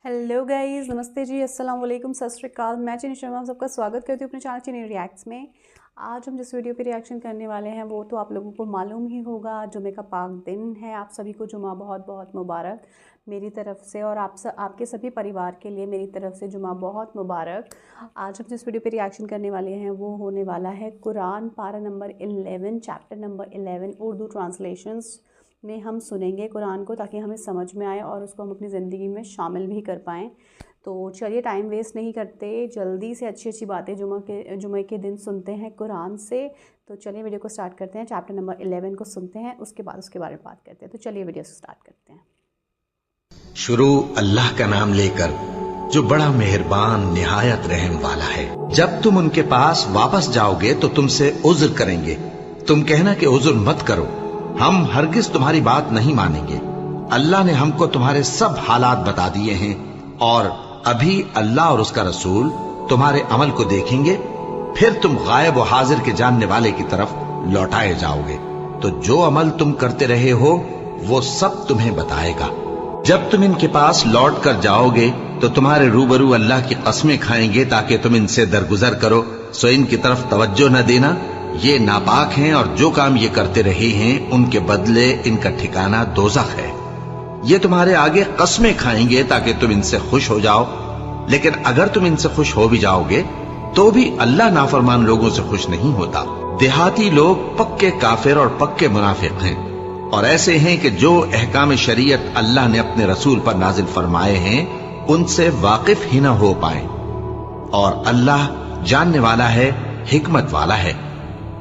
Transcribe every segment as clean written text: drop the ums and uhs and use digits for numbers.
Hello guys, नमस्ते जी, अस्सलाम वालेकुम, सत श्री अकाल। मैं चीनी शर्मा सबका स्वागत करती हूँ अपने चैनल चीनी रिएक्ट्स में। आज हम जिस वीडियो पे रिएक्शन करने वाले हैं वो तो आप लोगों को मालूम ही होगा। जुमे का पाक दिन है। आप सभी को जुमा बहुत बहुत मुबारक मेरी तरफ से, और आपके सभी परिवार के लिए मेरी तरफ से जुमा बहुत मुबारक। आज हम जिस वीडियो पे रिएक्शन करने वाले हैं वो होने वाला है कुरान पारा number 11, chapter number 11, Urdu translations में हम सुनेंगे कुरान को ताकि हमें समझ में आए और उसको हम अपनी ज़िंदगी में शामिल भी कर पाएँ। तो चलिए टाइम वेस्ट नहीं करते, जल्दी से अच्छी अच्छी बातें जुमे के दिन सुनते हैं कुरान से। तो चलिए वीडियो को स्टार्ट करते हैं। चैप्टर नंबर 11 को सुनते हैं, उसके बाद उसके बारे में बात करते हैं। तो चलिए वीडियो से स्टार्ट करते हैं। शुरू अल्लाह का नाम लेकर जो बड़ा मेहरबान निहायत रहम वाला है। जब तुम उनके पास वापस जाओगे तो तुमसे उज़्र करेंगे। तुम कहना कि उज़्र मत करो, हम हरगिज तुम्हारी बात नहीं मानेंगे। अल्लाह ने हमको तुम्हारे सब हालात बता दिए हैं और अभी अल्लाह और उसका रसूल तुम्हारे अमल को देखेंगे, फिर तुम गायब और हाजिर के जानने वाले की तरफ लौटाए जाओगे। तो जो अमल तुम करते रहे हो वो सब तुम्हें बताएगा। जब तुम इनके पास लौट कर जाओगे तो तुम्हारे रूबरू अल्लाह की कस्में खाएंगे ताकि तुम इनसे दरगुजर करो, सो इनकी तरफ तवज्जो न देना। ये नापाक हैं और जो काम ये करते रहे हैं उनके बदले इनका ठिकाना दोज़ख है। ये तुम्हारे आगे कस्में खाएंगे ताकि तुम इनसे खुश हो जाओ, लेकिन अगर तुम इनसे खुश हो भी जाओगे तो भी अल्लाह नाफरमान लोगों से खुश नहीं होता। देहाती लोग पक्के काफिर और पक्के मुनाफिक हैं और ऐसे हैं कि जो अहकाम शरीयत अल्लाह ने अपने रसूल पर नाजिल फरमाए हैं उनसे वाकिफ ही न हो पाए। और अल्लाह जानने वाला है, हिकमत वाला है।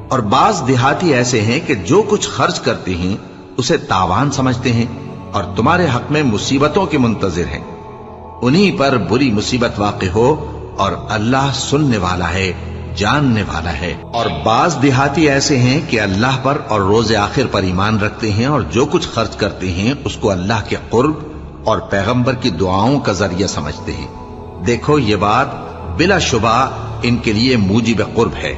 और बाज देहाती ऐसे हैं कि जो कुछ खर्च करते हैं उसे तावान समझते हैं और तुम्हारे हक में मुसीबतों के मुंतजिर हैं। उन्हीं पर बुरी मुसीबत वाक़ई हो और अल्लाह सुनने वाला है, जानने वाला है। और बाज देहाती ऐसे हैं कि अल्लाह पर और रोज़े आखिर पर ईमान रखते हैं और जो कुछ खर्च करते हैं उसको अल्लाह के कुर्ब और पैगंबर की दुआओं का जरिया समझते हैं। देखो ये बात बिलाशुबा इनके लिए मूजिब कुर्ब है।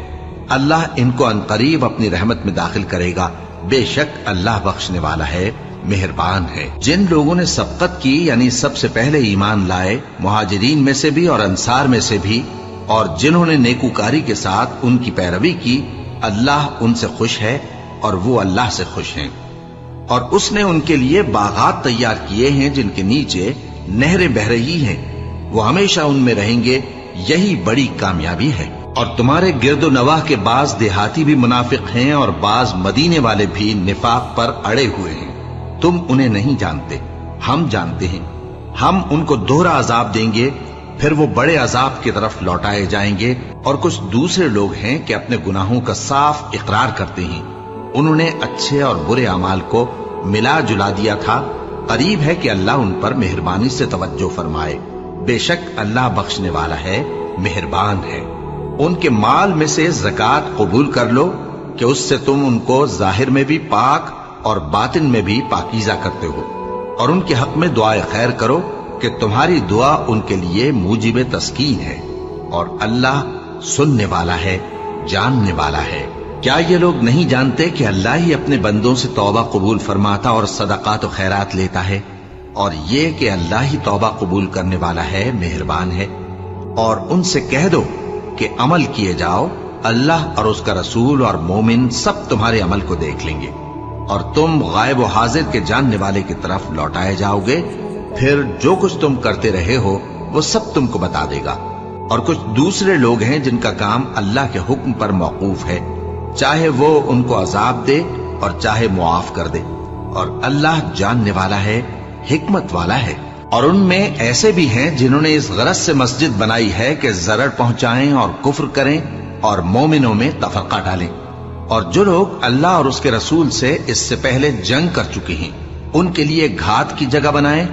अल्लाह इनको अनकरीब अपनी रहमत में दाखिल करेगा। बेशक अल्लाह बख्शने वाला है, मेहरबान है। जिन लोगों ने सबकत की यानी सबसे पहले ईमान लाए, मुहाजिरीन में से भी और अंसार में से भी, और जिन्होंने नेकूकारी के साथ उनकी पैरवी की, अल्लाह उनसे खुश है और वो अल्लाह से खुश हैं। और उसने उनके लिए बागात तैयार किए हैं जिनके नीचे नहरें बह रही हैं, वो हमेशा उनमें रहेंगे। यही बड़ी कामयाबी है। और तुम्हारे गिरदो नवाह के बाज देहाती भी मुनाफिक हैं और बाज मदीने वाले भी निफाक पर अड़े हुए हैं। तुम उन्हें नहीं जानते, हम जानते हैं। हम उनको दोहरा अजाब देंगे, फिर वो बड़े अजाब की तरफ लौटाए जाएंगे। और कुछ दूसरे लोग हैं कि अपने गुनाहों का साफ इकरार करते हैं। उन्होंने अच्छे और बुरे अमाल को मिला जुला दिया था। करीब है कि अल्लाह उन पर मेहरबानी से तवज्जो फरमाए। बेशक अल्लाह बख्शने वाला है, मेहरबान है। उनके माल में से ज़कात कबूल कर लो कि उससे तुम उनको जाहिर में भी पाक और बातिन में भी पाकीज़ा करते हो। और उनके हक में दुआए खैर करो कि तुम्हारी दुआ उनके लिए मूजिब तस्कीन है। और अल्लाह सुनने वाला है, जानने वाला है। क्या ये लोग नहीं जानते कि अल्लाह ही अपने बंदों से तौबा कबूल फरमाता और सदकात और खैरात लेता है, और ये कि अल्लाह ही तौबा कबूल करने वाला है, मेहरबान है। और उनसे कह दो कि अमल किए जाओ, अल्लाह और उसका रसूल और मोमिन सब तुम्हारे अमल को देख लेंगे और तुम गायब और हाजिर के जानने वाले की तरफ लौटाए जाओगे। फिर जो कुछ तुम करते रहे हो वो सब तुमको बता देगा। और कुछ दूसरे लोग हैं जिनका काम अल्लाह के हुक्म पर मौकूफ है, चाहे वो उनको अजाब दे और चाहे मुआफ कर दे। और अल्लाह जानने वाला है, हिकमत वाला है। और उनमें ऐसे भी हैं जिन्होंने इस गरज से मस्जिद बनाई है कि जरर पहुंचाएं और कुफ्र करें और मोमिनों में तफरका डालें। और जो लोग अल्लाह और उसके रसूल से इससे पहले जंग कर चुके हैं उनके लिए घात की जगह बनाएं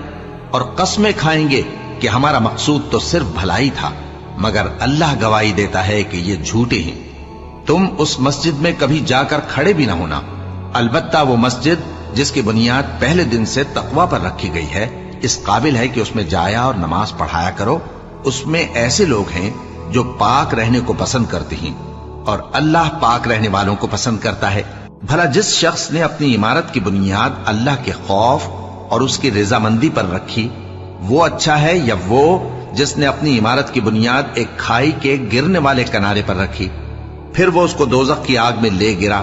और कस्में खाएंगे कि हमारा मकसूद तो सिर्फ भलाई था, मगर अल्लाह गवाही देता है कि ये झूठे हैं। तुम उस मस्जिद में कभी जाकर खड़े भी ना होना, अलबत्ता वो मस्जिद जिसकी बुनियाद पहले दिन से तकवा पर रखी गई है इस काबिल है कि उसमें जाया और नमाज पढ़ाया करो। उसमें ऐसे लोग हैं जो पाक रहने को पसंद करते हैं और अल्लाह पाक रहने वालों को पसंद करता है। भला जिस शख्स ने अपनी इमारत की बुनियाद अल्लाह के खौफ और उसकी रजामंदी पर रखी वो अच्छा है या वो जिसने अपनी इमारत की बुनियाद एक खाई के गिरने वाले किनारे पर रखी, फिर वो उसको दोजख की आग में ले गिरा।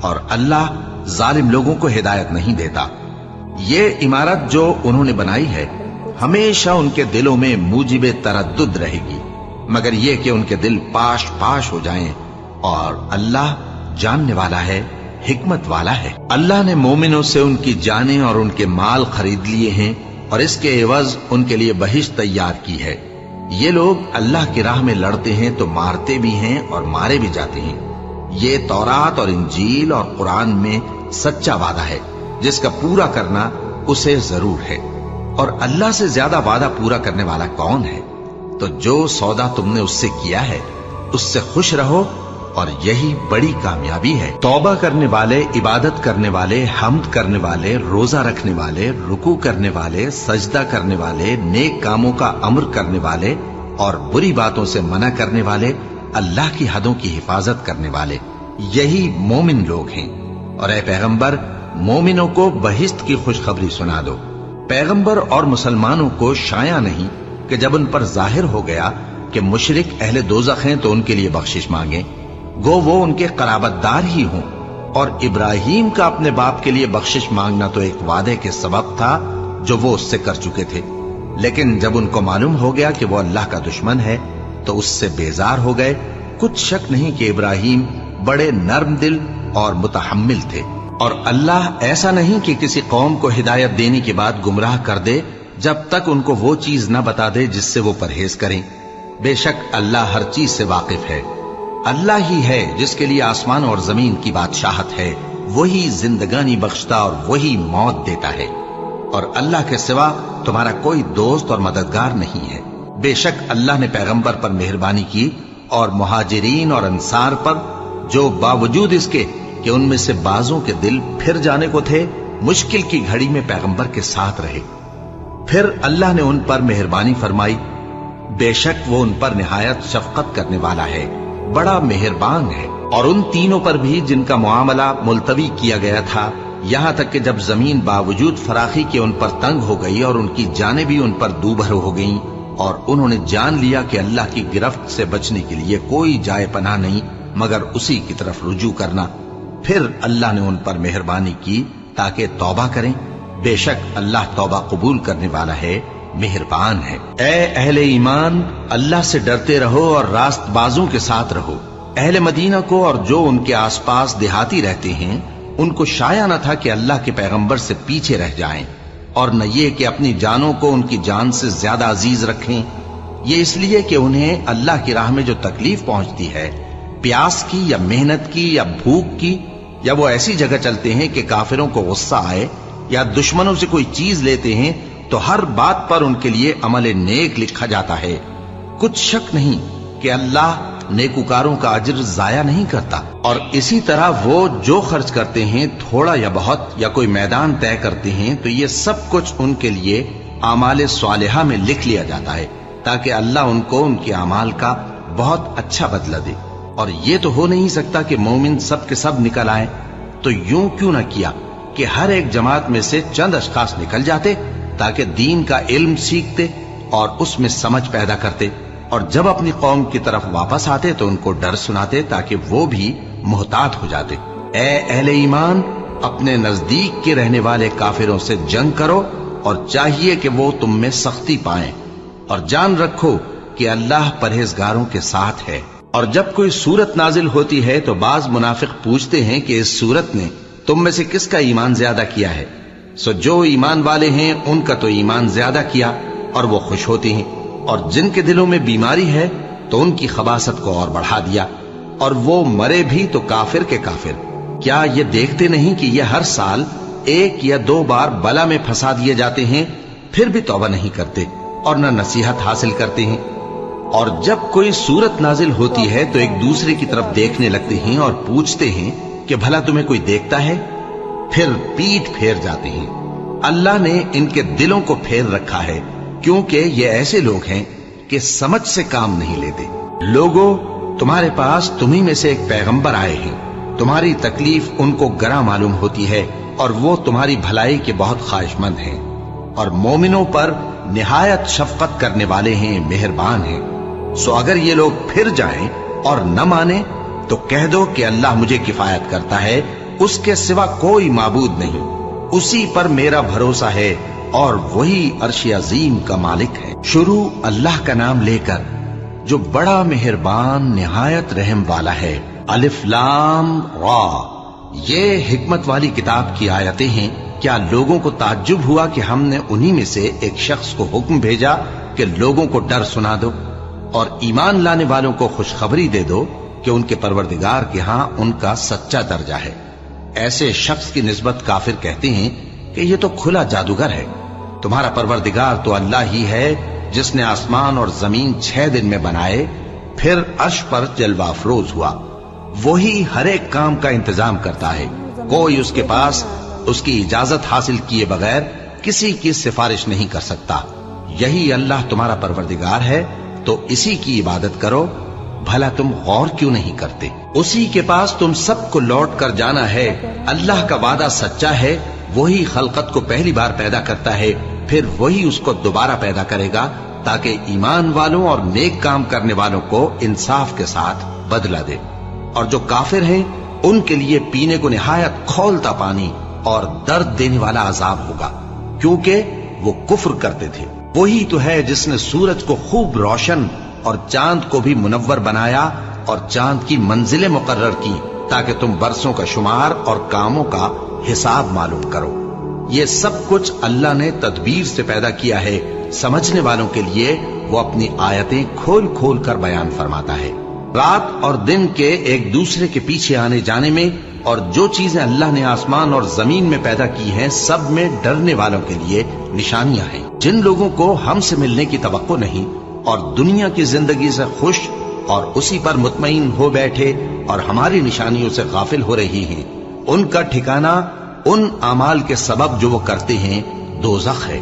और अल्लाह जालिम लोगों को हिदायत नहीं देता। ये इमारत जो उन्होंने बनाई है हमेशा उनके दिलों में मूजिबे तरद्दुद रहेगी, मगर ये कि उनके दिल पाश पाश हो जाएं। और अल्लाह जानने वाला है, हिकमत वाला है। अल्लाह ने मोमिनों से उनकी जानें और उनके माल खरीद लिए हैं और इसके एवज उनके लिए बहिश्त तैयार की है। ये लोग अल्लाह की राह में लड़ते हैं तो मारते भी हैं और मारे भी जाते हैं। ये तौरात और इंजील और कुरान में सच्चा वादा है जिसका पूरा करना उसे जरूर है। और अल्लाह से ज्यादा वादा पूरा करने वाला कौन है? तो जो सौदा तुमने उससे किया है उससे खुश रहो और यही बड़ी कामयाबी है। तौबा करने वाले, इबादत करने वाले, हम्द करने वाले, रोजा रखने वाले, रुकू करने वाले, सजदा करने वाले, नेक कामों का अम्र करने वाले और बुरी बातों से मना करने वाले, अल्लाह की हदों की हिफाजत करने वाले, यही मोमिन लोग हैं। और ऐ पैगंबर, मोमिनों को बहिश्त की खुशखबरी सुना दो। पैगंबर और मुसलमानों को शाया नहीं कि जब उन पर जाहिर हो गया कि मुशरिक अहले दोज़ख हैं तो उनके लिए बख्शिश मांगे, गो वो उनके कराबतदार ही हों। और इब्राहिम का अपने बाप के लिए बख्शिश मांगना तो एक वादे के सबब था जो वो उससे कर चुके थे, लेकिन जब उनको मालूम हो गया कि वो अल्लाह का दुश्मन है तो उससे बेजार हो गए। कुछ शक नहीं कि इब्राहिम बड़े नर्म दिल और मुतहम्मिल थे। और अल्लाह ऐसा नहीं कि किसी कौम को हिदायत देने के बाद गुमराह कर दे जब तक उनको वो चीज न बता दे जिससे वो परहेज करें। बेशक अल्लाह हर चीज से वाकिफ है। अल्लाह ही है जिसके लिए आसमान और जमीन की बादशाहत है, वही जिंदगानी बख्शता और वही मौत देता है। और अल्लाह के सिवा तुम्हारा कोई दोस्त और मददगार नहीं है। बेशक अल्लाह ने पैगंबर पर मेहरबानी की और मुहाजिरीन और अंसार पर, जो बावजूद इसके कि उनमें से बाजों के दिल फिर जाने को थे, मुश्किल की घड़ी में पैगंबर के साथ रहे। फिर अल्लाह ने उन पर मेहरबानी फरमाई। बेशक वो उन पर निहायत शफकत करने वाला है, बड़ा मेहरबान है। और उन तीनों पर भी जिनका मुआमला मुलतवी किया गया था, यहां तक कि जब जमीन बावजूद फराखी के उन पर तंग हो गई और उनकी जानें भी उन पर दूभर हो गईं और उन्होंने जान लिया कि अल्लाह की गिरफ्त से बचने के लिए कोई जाए पनाह नहीं मगर उसी की तरफ रुजू करना, फिर अल्लाह ने उन पर मेहरबानी की ताकि तौबा करें। बेशक अल्लाह तौबा कबूल करने वाला है, मेहरबान है। ऐ अहले ईमान, अल्लाह से डरते रहो और रास्तबाजों के साथ रहो। अहले मदीना को और जो उनके आसपास देहाती रहते हैं उनको शाया न था कि अल्लाह के पैगंबर से पीछे रह जाएं, और न ये कि अपनी जानों को उनकी जान से ज्यादा अजीज रखें। ये इसलिए कि उन्हें अल्लाह की राह में जो तकलीफ पहुंचती है, प्यास की या मेहनत की या भूख की, या वो ऐसी जगह चलते हैं कि काफिरों को गुस्सा आए या दुश्मनों से कोई चीज लेते हैं, तो हर बात पर उनके लिए अमल नेक लिखा जाता है। कुछ शक नहीं कि अल्लाह नेकुकारों का अज्र जाया नहीं करता। और इसी तरह वो जो खर्च करते हैं, थोड़ा या बहुत, या कोई मैदान तय करते हैं, तो ये सब कुछ उनके लिए आमाल स्वालिहा में लिख लिया जाता है ताकि अल्लाह उनको उनके अमाल का बहुत अच्छा बदला दे। और ये तो हो नहीं सकता कि मोमिन सब के सब निकल आए, तो यूं क्यों न किया कि हर एक जमात में से चंद अशखास निकल जाते ताकि दीन का इल्म सीखते और उसमें समझ पैदा करते, और जब अपनी कौम की तरफ वापस आते तो उनको डर सुनाते ताकि वो भी मुहतात हो जाते। ऐ अहले ईमान, अपने नजदीक के रहने वाले काफिरों से जंग करो और चाहिए कि वो तुम में सख्ती पाएं, और जान रखो कि अल्लाह परहेजगारों के साथ है। और जब कोई सूरत नाजिल होती है तो बाज मुनाफिक पूछते हैं कि इस सूरत ने तुम में से किसका ईमान ज्यादा किया है। सो जो ईमान वाले हैं उनका तो ईमान ज्यादा किया और वो खुश होते हैं, और जिनके दिलों में बीमारी है तो उनकी खबासत को और बढ़ा दिया, और वो मरे भी तो काफिर के काफिर। क्या ये देखते नहीं कि ये हर साल 1 या 2 बार बला में फंसा दिए जाते हैं, फिर भी तौबा नहीं करते और न नसीहत हासिल करते हैं। और जब कोई सूरत नाजिल होती है तो एक दूसरे की तरफ देखने लगते हैं और पूछते हैं कि भला तुम्हें कोई देखता है, फिर पीठ फेर जाते हैं। अल्लाह ने इनके दिलों को फेर रखा है क्योंकि ये ऐसे लोग हैं कि समझ से काम नहीं लेते। लोगों, तुम्हारे पास तुम्ही में से एक पैगंबर आए हैं, तुम्हारी तकलीफ उनको गरा मालूम होती है और वो तुम्हारी भलाई के बहुत ख्वाहिशमंद हैं। और मोमिनों पर निहायत शफकत करने वाले हैं, मेहरबान हैं। सो अगर ये लोग फिर जाएं और न माने तो कह दो कि अल्लाह मुझे किफायत करता है, उसके सिवा कोई माबूद नहीं, उसी पर मेरा भरोसा है और वही अर्श अजीम का मालिक है। शुरू अल्लाह का नाम लेकर जो बड़ा मेहरबान निहायत रहम वाला है। अलिफ लाम रा, ये हिकमत वाली किताब की आयतें हैं। क्या लोगों को ताज्जुब हुआ कि हमने उन्हीं में से एक शख्स को हुक्म भेजा कि लोगों को डर सुना दो और ईमान लाने वालों को खुशखबरी दे दो कि उनके परवरदिगार के यहां उनका सच्चा दर्जा है। ऐसे शख्स की निस्बत काफिर कहते हैं कि ये तो खुला जादूगर है। तुम्हारा परवरदिगार तो अल्लाह ही है जिसने आसमान और जमीन 6 दिन में बनाए, फिर अर्श पर जलवा अफरोज हुआ। वही हर एक काम का इंतजाम करता है। कोई उसके पास उसकी इजाजत हासिल किए बगैर किसी की सिफारिश नहीं कर सकता। यही अल्लाह तुम्हारा परवरदिगार है, तो इसी की इबादत करो। भला तुम गौर क्यों नहीं करते? उसी के पास तुम सबको लौट कर जाना है। अल्लाह का वादा सच्चा है। वही खलकत को पहली बार पैदा करता है, फिर वही उसको दोबारा पैदा करेगा ताकि ईमान वालों और नेक काम करने वालों को इंसाफ के साथ बदला दे। और जो काफिर हैं उनके लिए पीने को निहायत खौलता पानी और दर्द देने वाला अजाब होगा, क्योंकि वो कुफ्र करते थे। वही तो है जिसने सूरज को खूब रोशन और चांद को भी मुनव्वर बनाया और चांद की मंजिलें मुकर्रर की ताकि तुम बरसों का शुमार और कामों का हिसाब मालूम करो। ये सब कुछ अल्लाह ने तदबीर से पैदा किया है। समझने वालों के लिए वो अपनी आयतें खोल खोल कर बयान फरमाता है। रात और दिन के एक दूसरे के पीछे आने जाने में और जो चीजें अल्लाह ने आसमान और जमीन में पैदा की हैं, सब में डरने वालों के लिए निशानियां हैं। जिन लोगों को हमसे मिलने की तवक्को नहीं और दुनिया की जिंदगी से खुश और उसी पर मुतमईन हो बैठे और हमारी निशानियों से गाफिल हो रही हैं, उनका ठिकाना उन अमाल के सबब जो वो करते हैं दोज़ख है।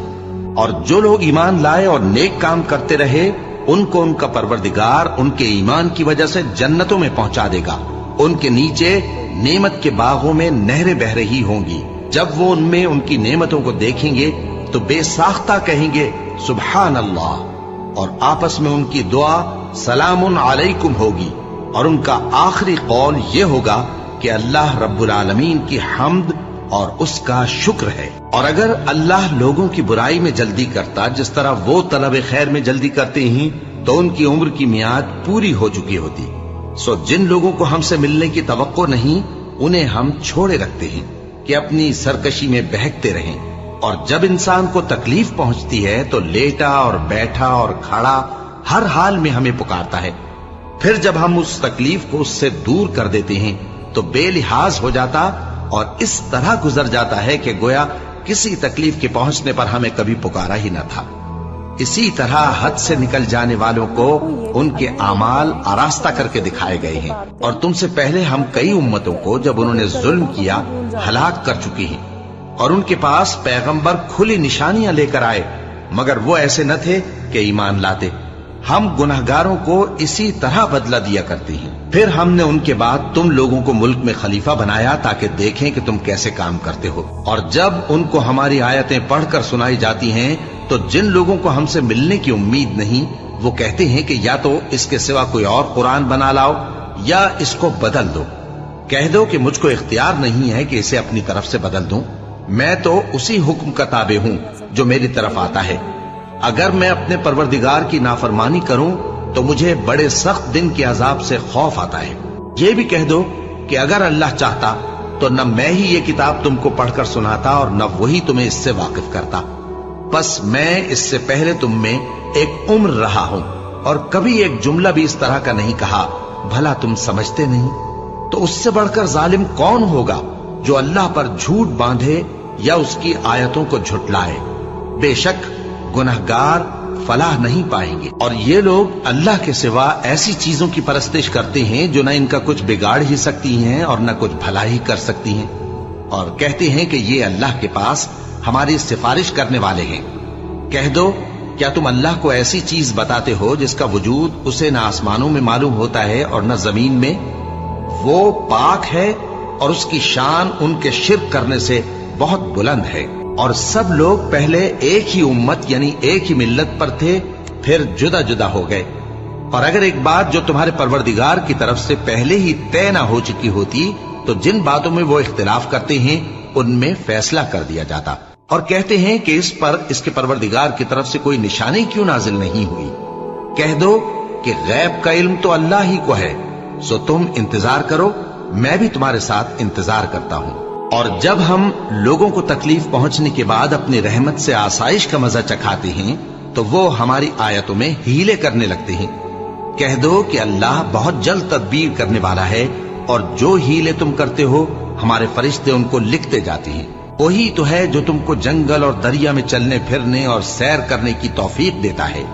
और जो लोग ईमान लाए और नेक काम करते रहे, उनको उनका परवरदिगार उनके ईमान की वजह से जन्नतों में पहुंचा देगा। उनके नीचे नेमत के बागों में नहरें बह रही होंगी। जब वो उनमें उनकी नेमतों को देखेंगे तो बेसाख्ता कहेंगे सुभान अल्लाह, और आपस में उनकी दुआ सलामुन अलैकुम होगी। और उनका आखिरी कौल ये होगा कि अल्लाह रब्बुल आलमीन की हम्द और उसका शुक्र है। और अगर अल्लाह लोगों की बुराई में जल्दी करता जिस तरह वो तलब खैर में जल्दी करते हैं, तो उनकी उम्र की मियाद पूरी हो चुकी होती। सो जिन लोगों को हमसे मिलने की तवक्को नहीं, उन्हें हम छोड़े रखते हैं कि अपनी सरकशी में बहकते रहें। और जब इंसान को तकलीफ पहुंचती है तो लेटा और बैठा और खड़ा हर हाल में हमें पुकारता है। फिर जब हम उस तकलीफ को उससे दूर कर देते हैं तो बेलिहाज हो जाता और इस तरह गुजर जाता है कि गोया किसी तकलीफ के पहुंचने पर हमें कभी पुकारा ही न था। इसी तरह हद से निकल जाने वालों को उनके आमाल आरास्ता करके दिखाए गए हैं। और तुमसे पहले हम कई उम्मतों को जब उन्होंने जुल्म किया हलाक कर चुके हैं। और उनके पास पैगंबर खुली निशानियां लेकर आए, मगर वो ऐसे न थे कि ईमान लाते। हम गुनहगारों को इसी तरह बदला दिया करते हैं। फिर हमने उनके बाद तुम लोगों को मुल्क में खलीफा बनाया ताकि देखें कि तुम कैसे काम करते हो। और जब उनको हमारी आयतें पढ़कर सुनाई जाती हैं तो जिन लोगों को हमसे मिलने की उम्मीद नहीं, वो कहते हैं कि या तो इसके सिवा कोई और कुरान बना लाओ या इसको बदल दो। कह दो कि मुझको इख्तियार नहीं है कि इसे अपनी तरफ से बदल दूं। मैं तो उसी हुक्म का ताबे हूं जो मेरी तरफ आता है। अगर मैं अपने परवरदिगार की नाफरमानी करूं तो मुझे बड़े सख्त दिन के अजाब से खौफ आता है। ये भी कह दो कि अगर अल्लाह चाहता तो न मैं ही ये किताब तुमको पढ़कर सुनाता और न वही तुम्हें इससे वाकिफ करता। बस मैं इससे पहले तुम में एक उम्र रहा हूं और कभी एक जुमला भी इस तरह का नहीं कहा। भला तुम समझते नहीं? तो उससे बढ़कर जालिम कौन होगा जो अल्लाह पर झूठ बांधे या उसकी आयतों को झुटलाए। बेशक गुनहगार फलाह नहीं पाएंगे। और ये लोग अल्लाह के सिवा ऐसी चीजों की परस्तिश करते हैं जो न इनका कुछ बिगाड़ ही सकती हैं और न कुछ भला ही कर सकती हैं। और कहते हैं कि ये अल्लाह के पास हमारी सिफारिश करने वाले हैं। कह दो, क्या तुम अल्लाह को ऐसी चीज बताते हो जिसका वजूद उसे न आसमानों में मालूम होता है और न जमीन में? वो पाक है और उसकी शान उनके शिर्क करने से बहुत बुलंद है। और सब लोग पहले एक ही उम्मत यानी एक ही मिल्लत पर थे, फिर जुदा जुदा हो गए। और अगर एक बात जो तुम्हारे परवरदिगार की तरफ से पहले ही तय ना हो चुकी होती तो जिन बातों में वो इख्तिलाफ करते हैं उनमें फैसला कर दिया जाता। और कहते हैं कि इस पर इसके परवरदिगार की तरफ से कोई निशानी क्यों नाजिल नहीं हुई। कह दो कि गैब का इल्म तो अल्लाह ही को है, सो तुम इंतजार करो, मैं भी तुम्हारे साथ इंतजार करता हूं। और जब हम लोगों को तकलीफ पहुंचने के बाद अपनी रहमत से आसाइश का मजा चखाते हैं तो वो हमारी आयतों में हीले करने लगते हैं। कह दो कि अल्लाह बहुत जल्द तदबीर करने वाला है, और जो हीले तुम करते हो हमारे फरिश्ते उनको लिखते जाते हैं। वही तो है जो तुमको जंगल और दरिया में चलने फिरने और सैर करने की तौफीक देता है,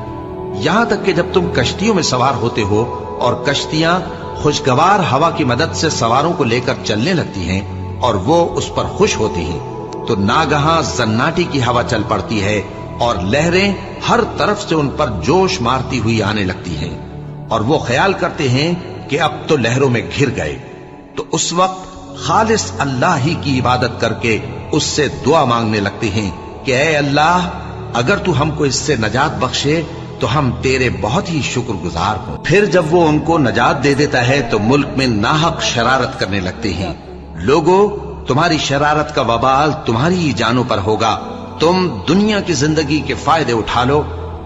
यहां तक कि जब तुम कश्तियों में सवार होते हो और कश्तियां खुशगवार हवा की मदद से सवारों को लेकर चलने लगती हैं और वो उस पर खुश होती हैं, तो नागहां जन्नाटी की हवा चल पड़ती है और लहरें हर तरफ से उन पर जोश मारती हुई आने लगती हैं, और वो ख्याल करते हैं कि अब तो लहरों में घिर गए। तो उस वक्त खालिस अल्लाह ही की इबादत करके उससे दुआ मांगने लगते हैं कि ऐ अल्लाह, अगर तू हमको इससे नजात बख्शे तो हम तेरे बहुत ही शुक्रगुजार हों। फिर जब वो उनको नजात दे देता है तो मुल्क में नाहक शरारत करने लगते हैं। लोगों, तुम्हारी शरारत का वबाल तुम्हारी ही जानों पर होगा। तुम दुनिया की जिंदगी के फायदे उठा लो,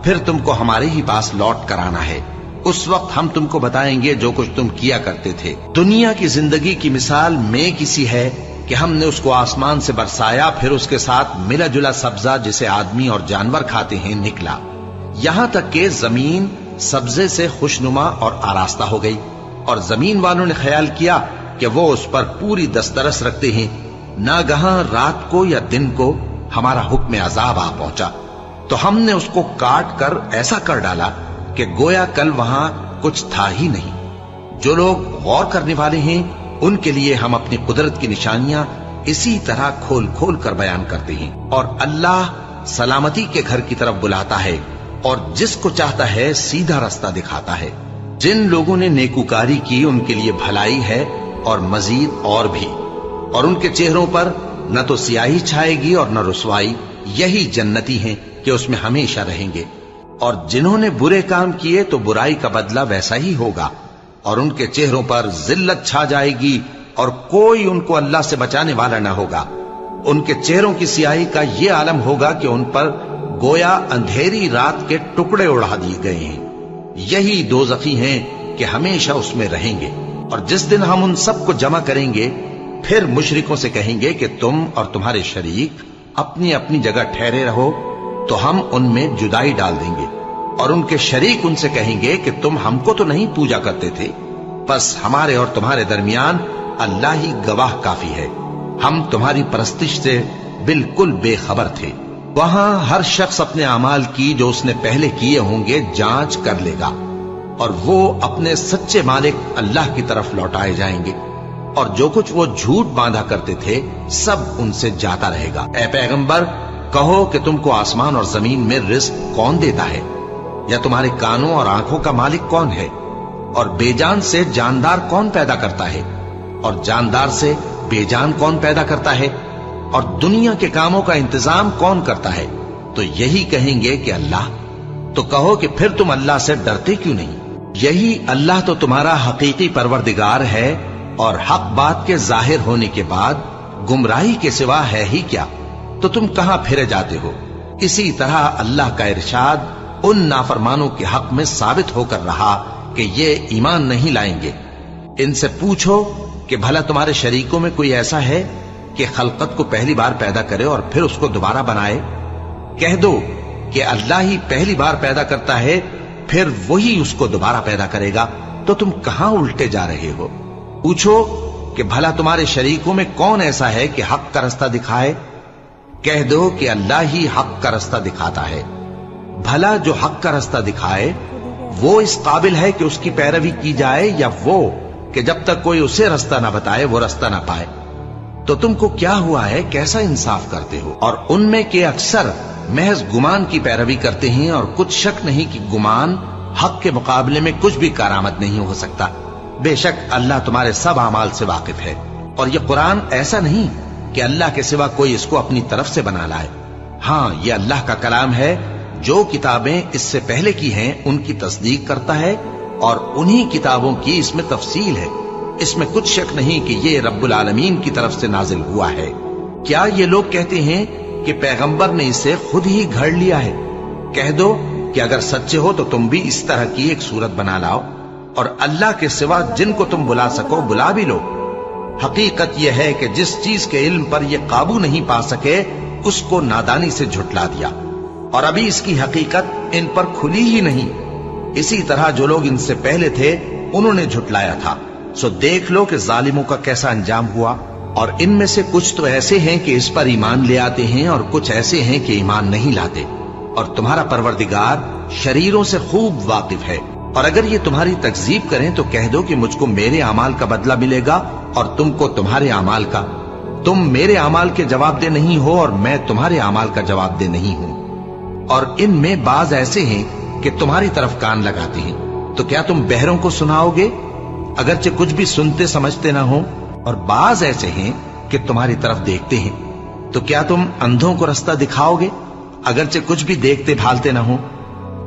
फिर तुमको हमारे ही पास लौट कर आना है। उस वक्त हम तुमको बताएंगे जो कुछ तुम किया करते थे। दुनिया की जिंदगी की मिसाल में किसी है कि हमने उसको आसमान से बरसाया, फिर उसके साथ मिला जुला सब्जा जिसे आदमी और जानवर खाते हैं निकला, यहां तक कि जमीन सब्जे से खुशनुमा और आरास्ता हो गई। और जमीन वालों ने ख्याल किया कि वो उस पर पूरी दस्तरस रखते हैं। नागहां रात को या दिन को हमारा हुक्म अजाब आ पहुंचा, तो हमने उसको काट कर ऐसा कर डाला कि गोया कल वहां कुछ था ही नहीं। जो लोग गौर करने वाले हैं उनके लिए हम अपनी कुदरत की निशानियां इसी तरह खोल खोल कर बयान करते हैं। और अल्लाह सलामती के घर की तरफ बुलाता है और जिसको चाहता है सीधा रास्ता दिखाता है। जिन लोगों ने नेकूकारी की उनके लिए भलाई है और मजीद और भी, और उनके चेहरों पर न तो सियाही छाएगी और न रुसवाई। यही जन्नती हैं कि उसमें हमेशा रहेंगे। और जिन्होंने बुरे काम किए तो बुराई का बदला वैसा ही होगा, और उनके चेहरों पर जिल्लत छा जाएगी और कोई उनको अल्लाह से बचाने वाला न होगा। उनके चेहरों की सियाही का ये आलम होगा कि उन पर गोया अंधेरी रात के टुकड़े उड़ा दिए गए हैं। यही दोज़खी हैं कि हमेशा उसमें रहेंगे। और जिस दिन हम उन सबको जमा करेंगे फिर मुशरिकों से कहेंगे कि तुम और तुम्हारे शरीक अपनी अपनी जगह ठहरे रहो, तो हम उनमें जुदाई डाल देंगे। और उनके शरीक उनसे कहेंगे कि तुम हमको तो नहीं पूजा करते थे, बस हमारे और तुम्हारे दरमियान अल्लाह ही गवाह काफी है, हम तुम्हारी परस्तिश से बिल्कुल बेखबर थे। वहां हर शख्स अपने अमाल की जो उसने पहले किए होंगे जांच कर लेगा, और वो अपने सच्चे मालिक अल्लाह की तरफ लौटाए जाएंगे। और जो कुछ वो झूठ बांधा करते थे सब उनसे जाता रहेगा। ऐ पैगंबर, कहो कि तुमको आसमान और जमीन में रिस्क कौन देता है, या तुम्हारे कानों और आंखों का मालिक कौन है? और बेजान से जानदार कौन पैदा करता है, और जानदार से बेजान कौन पैदा करता है? और दुनिया के कामों का इंतजाम कौन करता है? तो यही कहेंगे कि अल्लाह। तो कहो कि फिर तुम अल्लाह से डरते क्यों नहीं? यही अल्लाह तो तुम्हारा हकीकी परवरदिगार है, और हक बात के जाहिर होने के बाद गुमराही के सिवा है ही क्या, तो तुम कहां फिरे जाते हो? इसी तरह अल्लाह का इरशाद उन नाफरमानों के हक में साबित होकर रहा कि ये ईमान नहीं लाएंगे। इनसे पूछो कि भला तुम्हारे शरीकों में कोई ऐसा है कि खलकत को पहली बार पैदा करे और फिर उसको दोबारा बनाए? कह दो कि अल्लाह ही पहली बार पैदा करता है, फिर वही उसको दोबारा पैदा करेगा। तो तुम कहां उल्टे जा रहे हो? पूछो कि भला तुम्हारे शरीकों में कौन ऐसा है कि हक का रास्ता दिखाए? कह दो कि अल्लाह ही हक का रास्ता दिखाता है। भला जो हक का रास्ता दिखाए वो इस काबिल है कि उसकी पैरवी की जाए, या वो कि जब तक कोई उसे रास्ता ना बताए वो रास्ता ना पाए? तो तुमको क्या हुआ है, कैसा इंसाफ करते हो? और उनमें के अक्सर महज गुमान की पैरवी करते हैं, और कुछ शक नहीं कि गुमान हक के मुकाबले में कुछ भी कारामद नहीं हो सकता। बेशक अल्लाह तुम्हारे सब अमाल से वाकिफ है। और ये कुरान ऐसा नहीं कि अल्लाह के सिवा कोई इसको अपनी तरफ से बना लाए। हाँ, ये अल्लाह का कलाम है। जो किताबें इससे पहले की हैं उनकी तस्दीक करता है और उन्हीं किताबों की इसमें तफसील है। इसमें कुछ शक नहीं कि ये रब्बुल आलमीन की तरफ से नाजिल हुआ है। क्या ये लोग कहते हैं कि पैगंबर ने इसे खुद ही घड़ लिया है? कह दो कि अगर सच्चे हो तो तुम भी इस तरह की एक सूरत बना लाओ और अल्लाह के सिवा जिनको तुम बुला सको बुला भी लो। हकीकत यह है कि जिस चीज के इल्म पर ये काबू नहीं पा सके उसको नादानी से झुटला दिया और अभी इसकी हकीकत इन पर खुली ही नहीं। इसी तरह जो लोग इनसे पहले थे उन्होंने झुटलाया था। सो देख लो कि जालिमों का कैसा अंजाम हुआ। और इनमें से कुछ तो ऐसे हैं कि इस पर ईमान ले आते हैं और कुछ ऐसे हैं कि ईमान नहीं लाते। और तुम्हारा परवरदिगार शरीरों से खूब वाकिफ है। और अगर ये तुम्हारी तकजीब करें तो कह दो कि मुझको मेरे अमाल का बदला मिलेगा और तुमको तुम्हारे अमाल का। तुम मेरे अमाल के जवाबदेह नहीं हो और मैं तुम्हारे अमाल का जवाबदेह नहीं हूं। और इनमें बाज ऐसे हैं कि तुम्हारी तरफ कान लगाते हैं। तो क्या तुम बहरों को सुनाओगे अगरचे कुछ भी सुनते समझते ना हो? और बाज ऐसे हैं कि तुम्हारी तरफ देखते हैं। तो क्या तुम अंधों को रास्ता दिखाओगे अगरचे कुछ भी देखते भालते ना हो?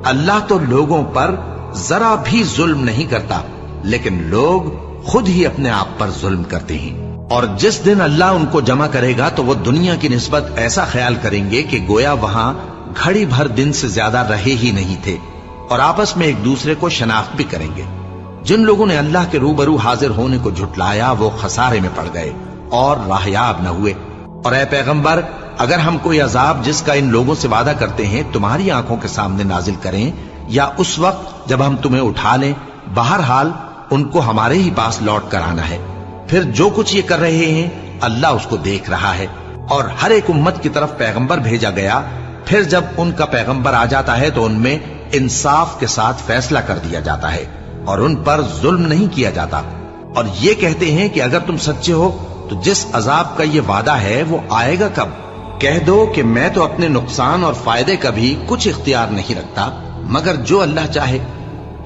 अल्लाह तो लोगों पर जरा भी जुल्म नहीं करता, लेकिन लोग खुद ही अपने आप पर जुल्म करते हैं। और जिस दिन अल्लाह उनको जमा करेगा तो वो दुनिया की निस्बत ऐसा ख्याल करेंगे कि गोया वहां घड़ी भर दिन से ज्यादा रहे ही नहीं थे और आपस में एक दूसरे को शनाख्त भी करेंगे। जिन लोगों ने अल्लाह के रूबरू हाजिर होने को झुटलाया वो खसारे में पड़ गए और राहयाब न हुए। और ऐ पैगंबर, अगर हम कोई अजाब जिसका इन लोगों से वादा करते हैं तुम्हारी आंखों के सामने नाजिल करें या उस वक्त जब हम तुम्हें उठा लें, बहरहाल उनको हमारे ही पास लौट कर आना है। फिर जो कुछ ये कर रहे हैं अल्लाह उसको देख रहा है। और हर एक उम्मत की तरफ पैगंबर भेजा गया, फिर जब उनका पैगंबर आ जाता है तो उनमें इंसाफ के साथ फैसला कर दिया जाता है और उन पर जुल्म नहीं किया जाता। और ये कहते हैं कि अगर तुम सच्चे हो तो जिस अजाब का ये वादा है वो आएगा कब? कह दो कि मैं तो अपने नुकसान और फायदे का भी कुछ इख्तियार नहीं रखता मगर जो अल्लाह चाहे।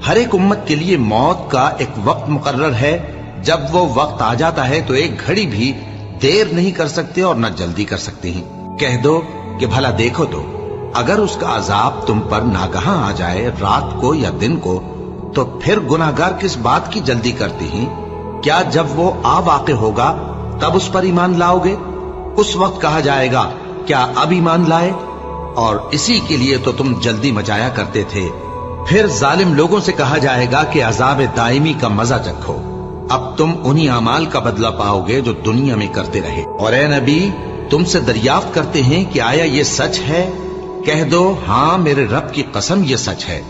हर एक उम्मत के लिए मौत का एक वक्त मुकर्रर है। जब वो वक्त आ जाता है तो एक घड़ी भी देर नहीं कर सकते और न जल्दी कर सकते हैं। कह दो कि भला देखो तो अगर उसका अजाब तुम पर नागहां आ जाए रात को या दिन को, तो फिर गुनाहगार किस बात की जल्दी करते हैं? क्या जब वो आ वाक़े होगा तब उस पर ईमान लाओगे? उस वक्त कहा जाएगा क्या अब ईमान लाए? और इसी के लिए तो तुम जल्दी मचाया करते थे। फिर जालिम लोगों से कहा जाएगा कि अजाब दायमी का मजा चखो। अब तुम उन्हीं अमाल का बदला पाओगे जो दुनिया में करते रहे। और ए नबी, तुमसे दरियाफ्त करते हैं कि आया ये सच है? कह दो हाँ, मेरे रब की कसम ये सच है।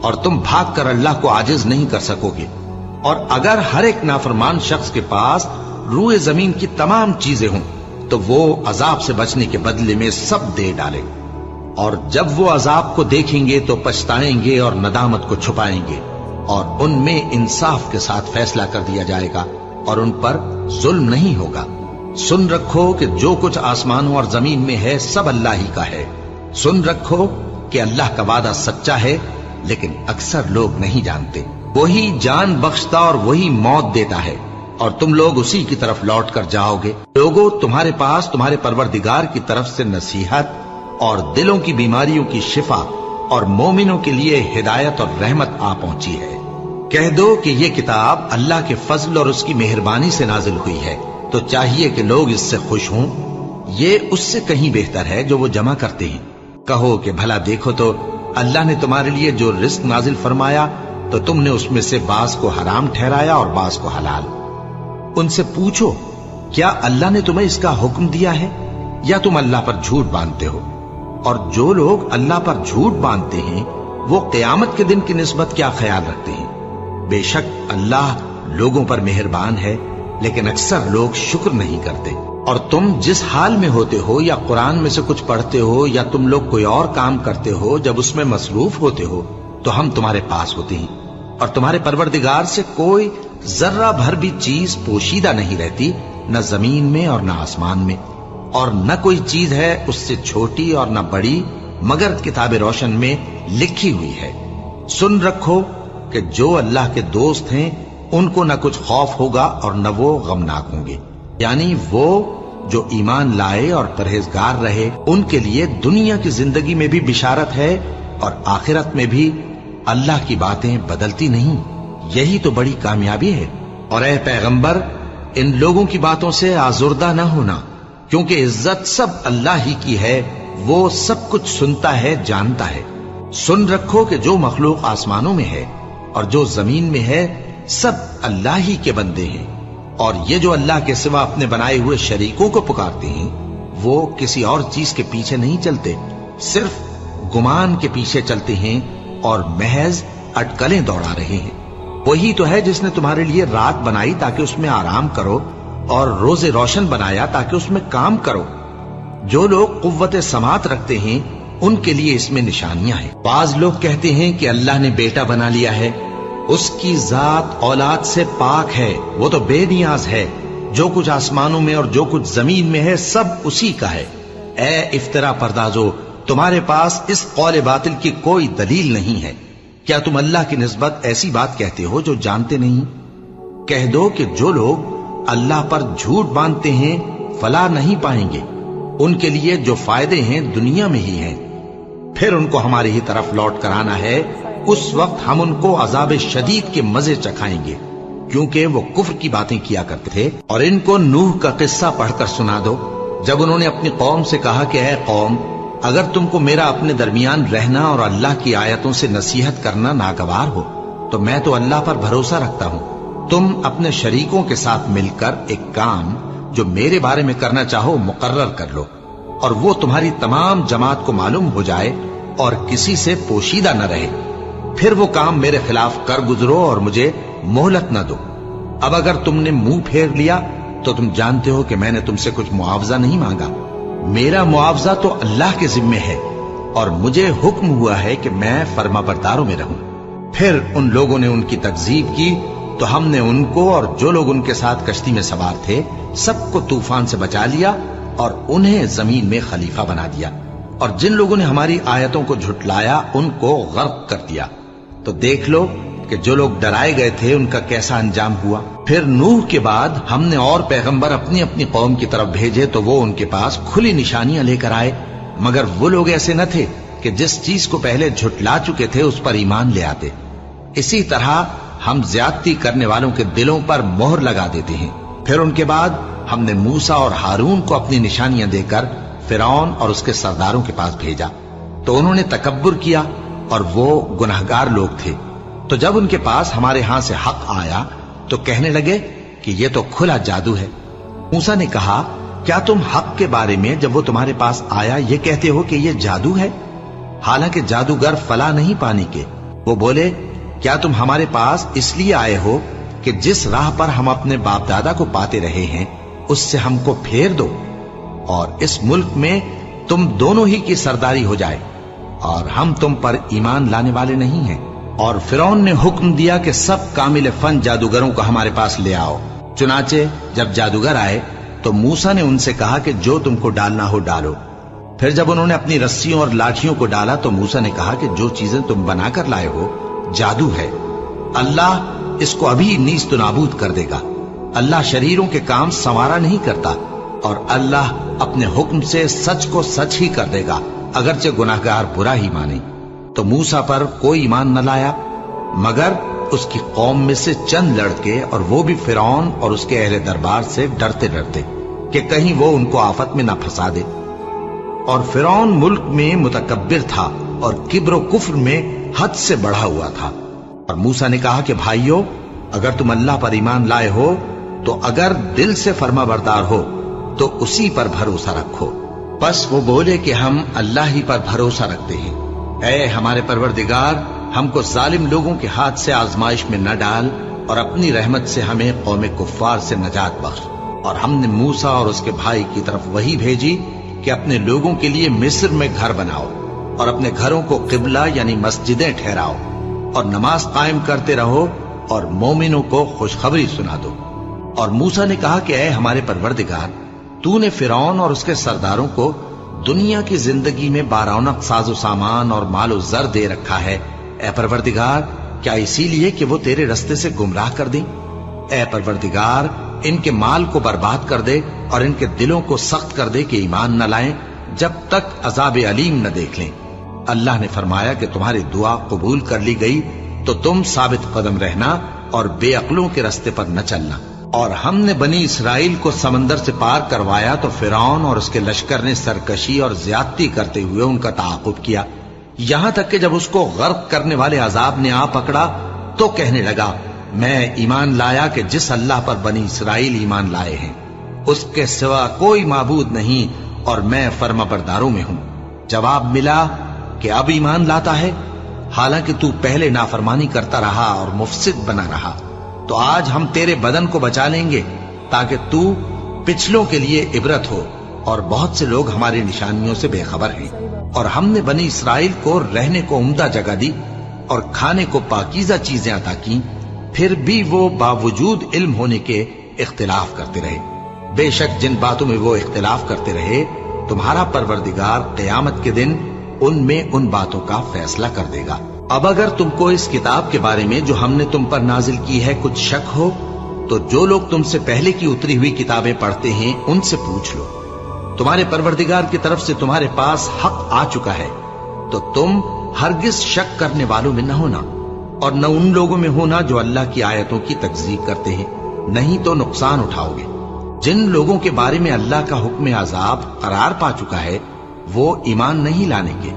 और तुम भाग कर अल्लाह को आजिज नहीं कर सकोगे। और अगर हर एक नाफरमान शख्स के पास रूए जमीन की तमाम चीजें हों तो वो अजाब से बचने के बदले में सब दे डाले। और जब वो अजाब को देखेंगे तो पछताएंगे और नदामत को छुपाएंगे और उनमें इंसाफ के साथ फैसला कर दिया जाएगा और उन पर जुल्म नहीं होगा। सुन रखो कि जो कुछ आसमानों और जमीन में है सब अल्लाह ही का है। सुन रखो कि अल्लाह का वादा सच्चा है, लेकिन अक्सर लोग नहीं जानते। वही जान बख्शता और वही मौत देता है और तुम लोग उसी की तरफ लौट कर जाओगे। लोगों, तुम्हारे पास तुम्हारे परवरदिगार की तरफ से नसीहत और दिलों की बीमारियों की शिफा और मोमिनों के लिए हिदायत और रहमत आ पहुंची है। कह दो कि ये किताब अल्लाह के फजल और उसकी मेहरबानी से नाजिल हुई है, तो चाहिए कि लोग इससे खुश हों। ये उससे कहीं बेहतर है जो वो जमा करते हैं। कहो कि भला देखो तो अल्लाह ने तुम्हारे लिए जो रिस्क नाजिल फरमाया तो तुमने उसमें से बास को हराम ठहराया और बास को हलाल। उनसे पूछो क्या अल्लाह ने तुम्हें इसका हुक्म दिया है या तुम अल्लाह पर झूठ बांधते हो? और जो लोग अल्लाह पर झूठ बांधते हैं वो क़यामत के दिन की निस्बत क्या ख्याल रखते हैं? बेशक अल्लाह लोगों पर मेहरबान है, लेकिन अक्सर लोग शुक्र नहीं करते। और तुम जिस हाल में होते हो या कुरान में से कुछ पढ़ते हो या तुम लोग कोई और काम करते हो, जब उसमें मसरूफ होते हो तो हम तुम्हारे पास होते हैं। और तुम्हारे परवरदिगार से कोई जर्रा भर भी चीज पोशीदा नहीं रहती, न जमीन में और न आसमान में। और न कोई चीज है उससे छोटी और न बड़ी, मगर किताब रोशन में लिखी हुई है। सुन रखो कि जो अल्लाह के दोस्त हैं उनको न कुछ खौफ होगा और न वो गमनाक होंगे। यानी वो जो ईमान लाए और परहेजगार रहे उनके लिए दुनिया की जिंदगी में भी बिशारत है और आखिरत में भी अल्लाह की बातें बदलती नहीं। यही तो बड़ी कामयाबी है। और ऐ पैगंबर, इन लोगों की बातों से आजुर्दा न होना, क्योंकि इज्जत सब अल्लाह ही की है। वो सब कुछ सुनता है, जानता है। सुन रखो कि जो मखलूक आसमानों में है और जो जमीन में है सब अल्लाह ही के बंदे हैं। और ये जो अल्लाह के सिवा अपने बनाए हुए शरीकों को पुकारते हैं वो किसी और चीज के पीछे नहीं चलते, सिर्फ गुमान के पीछे चलते हैं और महज अटकलें दौड़ा रहे हैं। वही तो है जिसने तुम्हारे लिए रात बनाई ताकि उसमें आराम करो और रोजे रोशन बनाया ताकि उसमें काम करो। जो लोग कुव्वत समात रखते हैं उनके लिए इसमें निशानियां हैं। बाज लोग कहते हैं कि अल्लाह ने बेटा बना लिया है। उसकी जात औलाद से पाक है, वो तो बेनियाज है। जो कुछ आसमानों में और जो कुछ जमीन में है सब उसी का है। ए इफ्तरा परदाजो, तुम्हारे पास इस कौल बातिल की कोई दलील नहीं है। क्या तुम अल्लाह की निस्बत ऐसी बात कहते हो जो जानते नहीं? कह दो कि जो लोग अल्लाह पर झूठ बांधते हैं फलाह नहीं पाएंगे। उनके लिए जो फायदे हैं दुनिया में ही हैं, फिर उनको हमारी ही तरफ लौट कर आना है। उस वक्त हम उनको अजाब शदीद के मजे चखाएंगे, क्योंकि वो कुफ्र की बातें किया करते थे। और इनको नूह का किस्सा पढ़कर सुना दो, जब उन्होंने अपनी कौम से कहा कि ऐ कौम, अगर तुमको मेरा अपने दरमियान रहना और अल्लाह की आयतों से नसीहत करना नागवार हो तो मैं तो अल्लाह पर भरोसा रखता हूं। तुम अपने शरीकों के साथ मिलकर एक काम जो मेरे बारे में करना चाहो मुकर्रर कर लो, और वो तुम्हारी तमाम जमात को मालूम हो जाए और किसी से पोशीदा न रहे। फिर वो काम मेरे खिलाफ कर गुजरो और मुझे मोहलत न दो। अब अगर तुमने मुंह फेर लिया तो तुम जानते हो कि मैंने तुमसे कुछ मुआवजा नहीं मांगा। मेरा मुआवजा तो अल्लाह के जिम्मे है और मुझे हुक्म हुआ है कि मैं फर्माबरदारों में रहूं। फिर उन लोगों ने उनकी तकजीब की तो हमने उनको और जो लोग उनके साथ कश्ती में सवार थे सबको तूफान से बचा लिया और उन्हें जमीन में खलीफा बना दिया। और जिन लोगों ने हमारी आयतों को झुटलाया उनको गर्क कर दिया। तो देख लो कि जो लोग डराए गए थे उनका कैसा अंजाम हुआ। फिर नूह के बाद हमने और पैगंबर अपनी अपनी कौम की तरफ भेजे तो वो उनके पास खुली निशानियां लेकर आए, मगर वो लोग ऐसे न थे कि जिस चीज को पहले झुटला चुके थे उस पर ईमान ले आते। इसी तरह हम ज्यादती करने वालों के दिलों पर मोहर लगा देते हैं। फिर उनके बाद हमने मूसा और हारून को अपनी निशानियां देकर फिरौन और उसके सरदारों के पास भेजा, तो उन्होंने तकब्बुर किया और वो गुनहगार लोग थे। तो जब उनके पास हमारे यहां से हक आया तो कहने लगे कि ये तो खुला जादू है। मूसा ने कहा, क्या तुम हक के बारे में जब वो तुम्हारे पास आया ये कहते हो कि ये जादू है, हालांकि जादूगर फला नहीं पाने के। वो बोले, क्या तुम हमारे पास इसलिए आए हो कि जिस राह पर हम अपने बाप दादा को पाते रहे हैं उससे हमको फेर दो और इस मुल्क में तुम दोनों ही की सरदारी हो जाए, और हम तुम पर ईमान लाने वाले नहीं हैं। और फिरौन ने हुक्म दिया कि सब कामिल फन जादूगरों को हमारे पास ले आओ। चुनाचे जब जादूगर आए तो मूसा ने उनसे कहा कि जो तुमको डालना हो डालो। फिर जब उन्होंने अपनी रस्सियों और लाठियों को डाला तो मूसा ने कहा कि जो चीजें तुम बनाकर लाए हो जादू है, अल्लाह इसको अभी नीस्त नाबूद कर देगा। अल्लाह शरीरों के काम संवारा नहीं करता, और अल्लाह अपने हुक्म से सच को सच ही कर देगा, अगरचे गुनाहगार बुरा ही माने। तो मूसा पर कोई ईमान न लाया मगर उसकी कौम में से चंद लड़के, और वो भी फिरौन और उसके अहले दरबार से डरते डरते कि कहीं वो उनको आफत में न फंसा दे। और फिरौन मुल्क में मुतकब्बिर था और किब्र कुफ्र में हद से बढ़ा हुआ था। और मूसा ने कहा कि भाइयों, अगर तुम अल्लाह पर ईमान लाए हो तो अगर दिल से फर्माबरदार हो तो उसी पर भरोसा रखो। बस वो बोले कि हम अल्लाह ही पर भरोसा रखते हैं। ऐ हमारे परवरदिगार, हमको जालिम लोगों के हाथ से आजमाइश में न डाल और अपनी रहमत से हमें कौम कुफ्फार से नजात बख्श। और हमने मूसा और उसके भाई की तरफ वही भेजी कि अपने लोगों के लिए मिस्र में घर बनाओ और अपने घरों को किबला यानी मस्जिदें ठहराओ और नमाज कायम करते रहो और मोमिनों को खुशखबरी सुना दो। और मूसा ने कहा कि ऐ हमारे परवरदिगार, तूने फिरौन और उसके सरदारों को दुनिया की जिंदगी में बारौनक साजो सामान और मालो जर दे रखा है। ऐ परवरदिगार, क्या इसीलिए कि वो तेरे रस्ते से गुमराह कर दें? ऐ परवरदिगार, इनके माल को बर्बाद कर दे और इनके दिलों को सख्त कर दे कि ईमान न लाएं जब तक अजाब अलीम न देख लें। अल्लाह ने फरमाया कि तुम्हारी दुआ कबूल कर ली गई तो तुम साबित कदम रहना और बेअक्लों के रास्ते पर न चलना। और हमने बनी इसराइल को समंदर से पार करवाया तो फिरौन और उसके लश्कर ने सरकशी और ज्यादती करते हुए उनका ताक़ुब किया, यहां तक कि जब उसको गर्क करने वाले अजाब ने आ पकड़ा तो कहने लगा, मैं ईमान लाया कि जिस अल्लाह पर बनी इसराइल ईमान लाए हैं उसके सिवा कोई माबूद नहीं और मैं फर्माबरदारों में हूं। जवाब मिला कि अब ईमान लाता है, हालांकि तू पहले नाफरमानी करता रहा और मुफसिद बना रहा, तो आज हम तेरे बदन को बचा लेंगे ताकि तू पिछलों के लिए इबरत हो। और बहुत से लोग हमारी निशानियों से बेखबर हैं। और हमने बनी इसराइल को रहने को उम्दा जगह दी और खाने को पाकीज़ा चीजें अता की, फिर भी वो बावजूद इल्म होने के इख्तिलाफ करते रहे। बेशक जिन बातों में वो इख्तिलाफ करते रहे तुम्हारा परवरदिगार क़यामत के दिन उनमें उन बातों का फैसला कर देगा। अब अगर तुमको इस किताब के बारे में जो हमने तुम पर नाजिल की है कुछ शक हो तो जो लोग तुमसे पहले की उतरी हुई किताबें पढ़ते हैं उनसे पूछ लो। तुम्हारे परवरदिगार की तरफ से तुम्हारे पास हक आ चुका है, तो तुम हरगिज शक करने वालों में न होना और न उन लोगों में होना जो अल्लाह की आयतों की तकज़ीब करते हैं, नहीं तो नुकसान उठाओगे। जिन लोगों के बारे में अल्लाह का हुक्म अजाब करार पा चुका है वो ईमान नहीं लाने के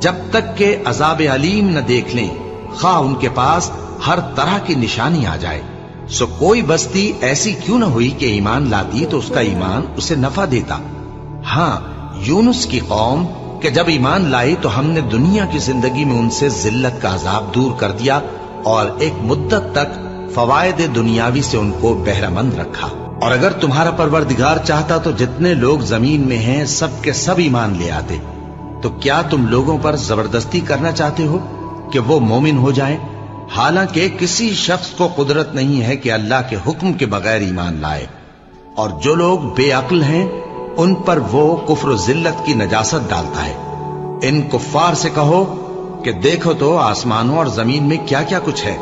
जब तक के अजाब अलीम न देख लें, खा उनके पास हर तरह की निशानी आ जाए। सो कोई बस्ती ऐसी क्यों न हुई कि ईमान लाती तो उसका ईमान उसे नफा देता। हाँ, यूनुस की कौम कि जब ईमान लाई तो हमने दुनिया की जिंदगी में उनसे जिल्लत का अजाब दूर कर दिया और एक मुद्दत तक फवायद दुनियावी से उनको बहरामंद रखा। और अगर तुम्हारा परवरदिगार चाहता तो जितने लोग जमीन में हैं सब के सब ईमान ले आते। तो क्या तुम लोगों पर जबरदस्ती करना चाहते हो कि वो मोमिन हो जाएं? हालांकि किसी शख्स को कुदरत नहीं है कि अल्लाह के हुक्म के बगैर ईमान लाए। और जो लोग बेअक्ल हैं उन पर वो कुफ्र और जिल्लत की नजासत डालता है। इन कुफ्फार से कहो कि देखो तो आसमानों और जमीन में क्या क्या कुछ है,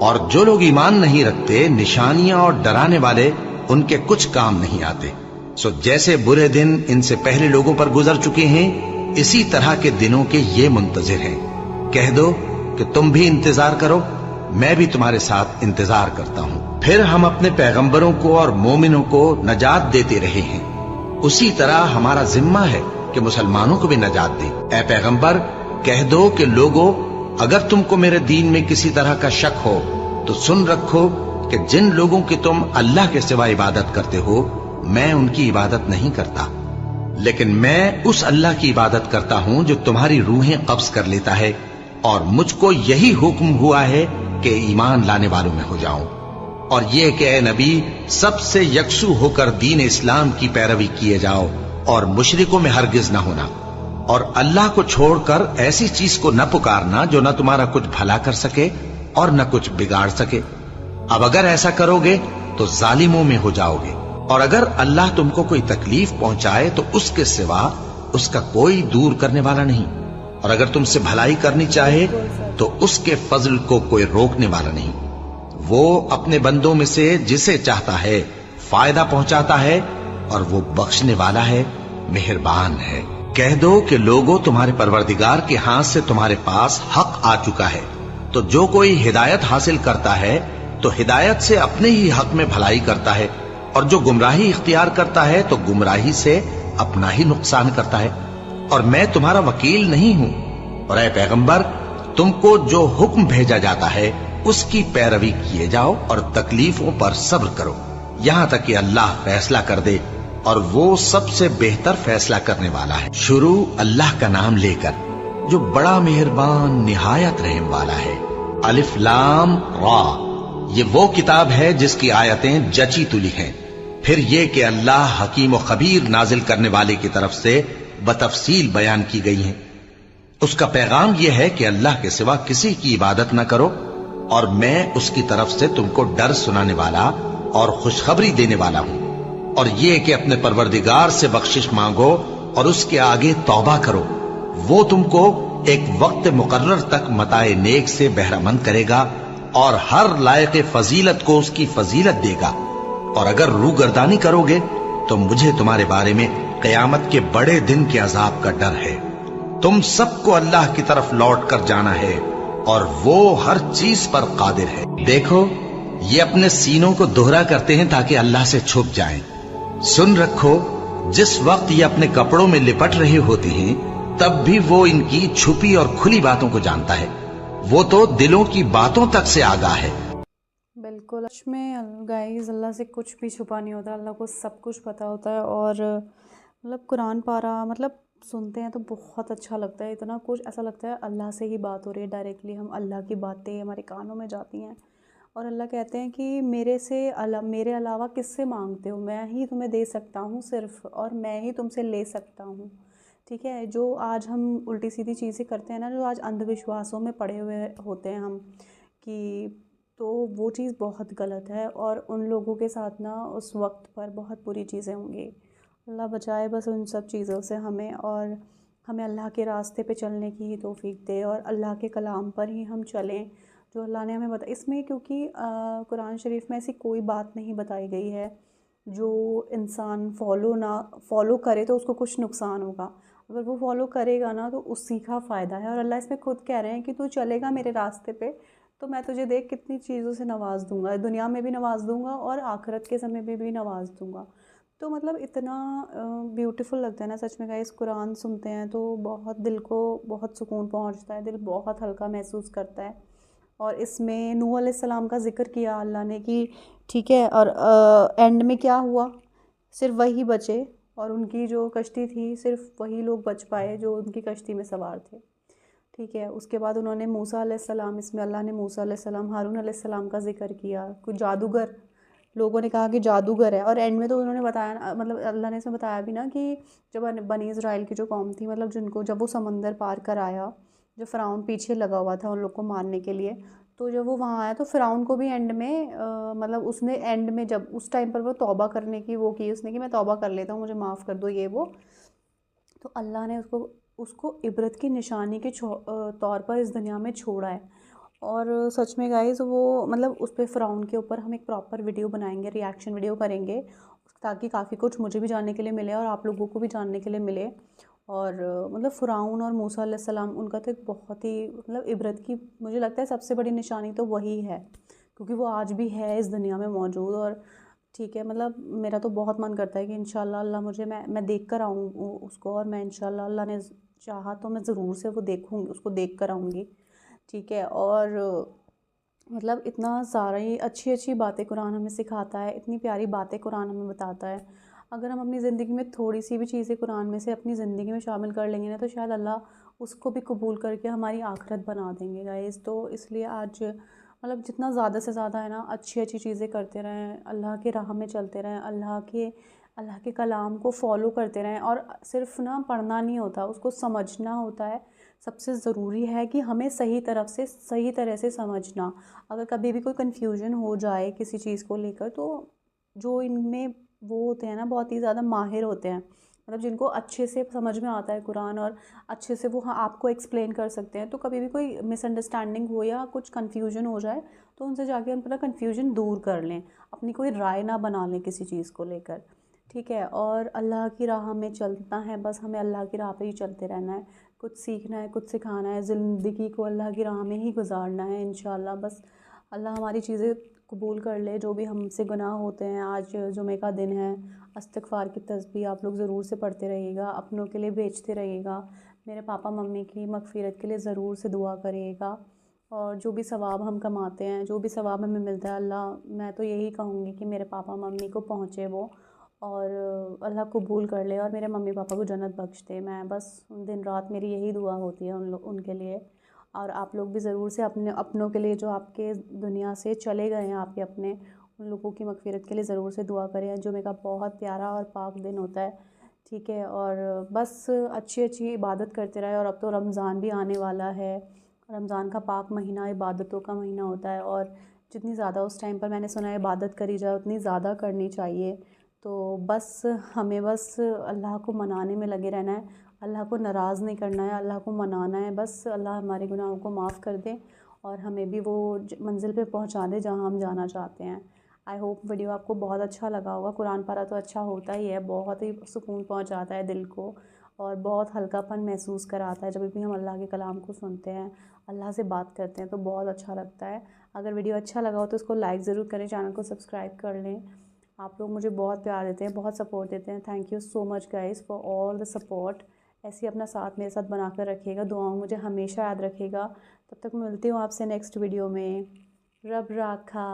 और जो लोग ईमान नहीं रखते निशानियां और डराने वाले उनके कुछ काम नहीं आते। सो जैसे बुरे दिन इनसे पहले लोगों पर गुजर चुके हैं इसी तरह के दिनों के ये मुंतजिर हैं। कह दो कि तुम भी इंतजार करो, मैं भी तुम्हारे साथ इंतजार करता हूं। फिर हम अपने पैगंबरों को और मोमिनों को नजात देते रहे हैं, उसी तरह हमारा जिम्मा है कि मुसलमानों को भी नजात दे। ए पैगंबर, कह दो कि लोगों, अगर तुमको मेरे दीन में किसी तरह का शक हो तो सुन रखो कि जिन लोगों की तुम अल्लाह के सिवा इबादत करते हो मैं उनकी इबादत नहीं करता, लेकिन मैं उस अल्लाह की इबादत करता हूं जो तुम्हारी रूहें कब्ज कर लेता है, और मुझको यही हुक्म हुआ है कि ईमान लाने वालों में हो जाऊं। और ये कि ए नबी, सबसे यकसू होकर दीन इस्लाम की पैरवी किए जाओ और मुशरिकों में हरगिज न होना, और अल्लाह को छोड़कर ऐसी चीज को न पुकारना जो न तुम्हारा कुछ भला कर सके और न कुछ बिगाड़ सके। अब अगर ऐसा करोगे तो जालिमों में हो जाओगे, और अगर अल्लाह तुमको कोई तकलीफ पहुंचाए तो उसके सिवा उसका कोई दूर करने वाला नहीं, और अगर तुमसे भलाई करनी चाहे तो उसके फजल को कोई रोकने वाला नहीं। वो अपने बंदों में से जिसे चाहता है फायदा पहुंचाता है, और वो बख्शने वाला है, मेहरबान है। कह दो कि लोगों, तुम्हारे परवरदिगार के हाथ से तुम्हारे पास हक आ चुका है, तो जो कोई हिदायत हासिल करता है तो हिदायत से अपने ही हक में भलाई करता है, और जो गुमराही इख्तियार करता है तो गुमराही से अपना ही नुकसान करता है। और मैं तुम्हारा वकील नहीं हूं। और ऐ पैगंबर, तुमको जो हुक्म भेजा जाता है उसकी पैरवी किए जाओ और तकलीफों पर सब्र करो यहां तक कि अल्लाह फैसला कर दे, और वो सबसे बेहतर फैसला करने वाला है। शुरू अल्लाह का नाम लेकर जो बड़ा मेहरबान निहायत रहम वाला है। अलिफ लाम रा, ये वो किताब है जिसकी आयतें जची तुली हैं। फिर ये कि अल्लाह हकीम और खबीर नाजिल करने वाले की तरफ से बतफसील बयान की गई हैं। उसका पैगाम यह है कि अल्लाह के सिवा किसी की इबादत न करो, और मैं उसकी तरफ से तुमको डर सुनाने वाला और खुशखबरी देने वाला हूं। और ये कि अपने परवरदिगार से बख्शिश मांगो और उसके आगे तौबा करो, वो तुमको एक वक्त मुकर्रर तक मताए नेक से बहरामंद करेगा और हर लायक फजीलत को उसकी फजीलत देगा। और अगर रूगर्दानी करोगे तो मुझे तुम्हारे बारे में क़यामत के बड़े दिन के अजाब का डर है। तुम सबको अल्लाह की तरफ लौट कर जाना है और वो हर चीज पर कादिर है। देखो, ये अपने सीनों को दोहरा करते हैं ताकि अल्लाह से छुप जाएं। सुन रखो, जिस वक्त ये अपने कपड़ों में लिपट रही होती हैं, तब भी वो इनकी छुपी और खुली बातों को जानता है। वो तो दिलों की बातों तक से आगाह है। बिल्कुल, सच में गाइस, अल्लाह से कुछ भी छुपा नहीं होता, अल्लाह को सब कुछ पता होता है। और मतलब कुरान पारा मतलब सुनते हैं तो बहुत अच्छा लगता है, इतना कुछ ऐसा लगता है अल्लाह से ही बात हो रही है डायरेक्टली। हम अल्लाह की बातें हमारे कानों में जाती हैं और अल्लाह कहते हैं कि मेरे अलावा किससे मांगते हो, मैं ही तुम्हें दे सकता हूँ सिर्फ, और मैं ही तुमसे ले सकता हूँ। ठीक है, जो आज हम उल्टी सीधी चीज़ें करते हैं ना, जो आज अंधविश्वासों में पड़े हुए होते हैं हम, कि तो वो चीज़ बहुत गलत है और उन लोगों के साथ ना उस वक्त पर बहुत बुरी चीज़ें होंगी। अल्लाह बचाए बस उन सब चीज़ों से हमें, और हमें अल्लाह के रास्ते पे चलने की ही तौफीक दे और अल्लाह के कलाम पर ही हम चलें जो अल्लाह ने हमें बताया। इसमें क्योंकि कुरान शरीफ में ऐसी कोई बात नहीं बताई गई है जो इंसान फॉलो करे तो उसको कुछ नुकसान होगा। अगर वो फॉलो करेगा ना तो उसी का फ़ायदा है। और अल्लाह इसमें खुद कह रहे हैं कि तू चलेगा मेरे रास्ते पे तो मैं तुझे देख कितनी चीज़ों से नवाज़ दूँगा, दुनिया में भी नवाज़ दूँगा और आखिरत के समय में भी नवाज़ दूँगा। तो मतलब इतना ब्यूटीफुल लगता है ना सच में गाइस, कुरान सुनते हैं तो बहुत दिल को बहुत सुकून पहुंचता है, दिल बहुत हल्का महसूस करता है। और इसमें नूह अलैहिस्सलाम का ज़िक्र किया अल्लाह ने कि ठीक है, और एंड में क्या हुआ, सिर्फ वही बचे और उनकी जो कश्ती थी सिर्फ वही लोग बच पाए जो उनकी कश्ती में सवार थे। ठीक है, उसके बाद उन्होंने मूसा अलैहिस्सलाम, इसमें अल्लाह ने मूसा अलैहिस्सलाम, हारून अलैहिस्सलाम का ज़िक्र किया। कोई जादूगर, लोगों ने कहा कि जादूगर है, और एंड में तो उन्होंने बताया, मतलब अल्लाह ने इसमें बताया भी ना कि जब बनी इज़राइल की जो कौम थी, मतलब जिनको जब वो समंदर पार कर आया, जो फ़िरौन पीछे लगा हुआ था उन लोग को मारने के लिए, तो जब वो वहाँ आया तो फ़िरौन को भी एंड में मतलब उसने एंड में जब उस टाइम पर वो तौबा करने की वो की, उसने कि मैं तौबा कर लेता हूँ, मुझे माफ़ कर दो ये वो, तो अल्लाह ने उसको इबरत की निशानी के तौर पर इस दुनिया में छोड़ा है। और सच में गाइस वो मतलब उस पे फ़िरौन के ऊपर हम एक प्रॉपर वीडियो बनाएंगे, रिएक्शन वीडियो करेंगे, ताकि काफ़ी कुछ मुझे भी जानने के लिए मिले और आप लोगों को भी जानने के लिए मिले। और मतलब फ़िरौन और मूसा अलैहिस्सलाम, उनका तो एक बहुत ही मतलब इबरत की, मुझे लगता है सबसे बड़ी निशानी तो वही है, क्योंकि वो आज भी है इस दुनिया में मौजूद। और ठीक है, मतलब मेरा तो बहुत मन करता है कि इंशाल्लाह अल्लाह मुझे मैं देख कर आऊँ उसको, और मैं इंशाल्लाह अल्लाह ने चाहा तो मैं ज़रूर से वो देखूँगी, उसको देख कर आऊँगी। ठीक है, और मतलब इतना सारी अच्छी अच्छी बातें कुरान हमें सिखाता है, इतनी प्यारी बातें कुरान हमें बताता है। अगर हम अपनी ज़िंदगी में थोड़ी सी भी चीज़ें कुरान में से अपनी ज़िंदगी में शामिल कर लेंगे ना, तो शायद अल्लाह उसको भी कबूल करके हमारी आखिरत बना देंगे गाइस। तो इसलिए आज मतलब जितना ज़्यादा से ज़्यादा है ना अच्छी अच्छी चीज़ें करते रहें, अल्लाह की राह में चलते रहें, अल्लाह के कलाम को फ़ॉलो करते रहें। और सिर्फ ना पढ़ना नहीं होता, उसको समझना होता है। सबसे ज़रूरी है कि हमें सही तरह से समझना। अगर कभी भी कोई कन्फ्यूजन हो जाए किसी चीज़ को लेकर, तो जो इनमें वो होते हैं ना बहुत ही ज़्यादा माहिर होते हैं, मतलब जिनको अच्छे से समझ में आता है कुरान और अच्छे से वो आपको एक्सप्लेन कर सकते हैं। तो कभी भी कोई मिसअंडरस्टैंडिंग हो या कुछ कन्फ्यूजन हो जाए तो उनसे जाके अपना कन्फ्यूजन दूर कर लें, अपनी कोई राय ना बना लें किसी चीज़ को लेकर। ठीक है, और अल्लाह की राह में चलना है, बस हमें अल्लाह की राह पे ही चलते रहना है। कुछ सीखना है, कुछ सिखाना है, ज़िंदगी को अल्लाह की राह में ही गुजारना है इंशाल्लाह। बस अल्लाह हमारी चीज़ें कबूल कर ले, जो भी हमसे गुनाह होते हैं। आज जुमे का दिन है, इस्तिग़फ़ार की तस्बीह आप लोग ज़रूर से पढ़ते रहिएगा, अपनों के लिए भेजते रहिएगा, मेरे पापा मम्मी की मग़फ़िरत के लिए ज़रूर से दुआ करिएगा। और जो भी सवाब हम कमाते हैं, जो भी सवाब हमें मिलता है, अल्लाह, मैं तो यही कहूँगी कि मेरे पापा मम्मी को पहुँचे वो, और अल्लाह कबूल कर ले और मेरे मम्मी पापा को जन्नत बख्श दे। मैं बस दिन रात मेरी यही दुआ होती है उनके लिए। और आप लोग भी ज़रूर से अपनों के लिए, जो आपके दुनिया से चले गए हैं आपके अपने, उन लोगों की मग़फ़िरत के लिए ज़रूर से दुआ करें। जुमे का बहुत प्यारा और पाक दिन होता है। ठीक है, और बस अच्छी अच्छी इबादत करते रहे। और अब तो रमज़ान भी आने वाला है, रमज़ान का पाक महीना इबादतों का महीना होता है, और जितनी ज़्यादा उस टाइम पर मैंने सुना है इबादत करी जाए उतनी ज़्यादा करनी चाहिए। तो बस हमें बस अल्लाह को मनाने में लगे रहना है, अल्लाह को नाराज़ नहीं करना है, अल्लाह को मनाना है। बस अल्लाह हमारे गुनाहों को माफ़ कर दे और हमें भी वो मंज़िल पे पहुंचा दे जहां हम जाना चाहते हैं। आई होप वीडियो आपको बहुत अच्छा लगा होगा। कुरान पारा तो अच्छा होता ही है, बहुत ही सुकून पहुंचाता है दिल को और बहुत हल्कापन महसूस कराता है। जब भी हम अल्लाह के कलाम को सुनते हैं, अल्लाह से बात करते हैं तो बहुत अच्छा लगता है। अगर वीडियो अच्छा लगा हो तो इसको लाइक ज़रूर करें, चैनल को सब्सक्राइब कर लें। आप लोग मुझे बहुत प्यार देते हैं, बहुत सपोर्ट देते हैं। Thank you so much guys for all the support. ऐसे ही अपना साथ मेरे साथ बना कर रखिएगा, दुआओं मुझे हमेशा याद रखिएगा। तब तक मिलती हूँ आपसे नेक्स्ट वीडियो में। रब राखा।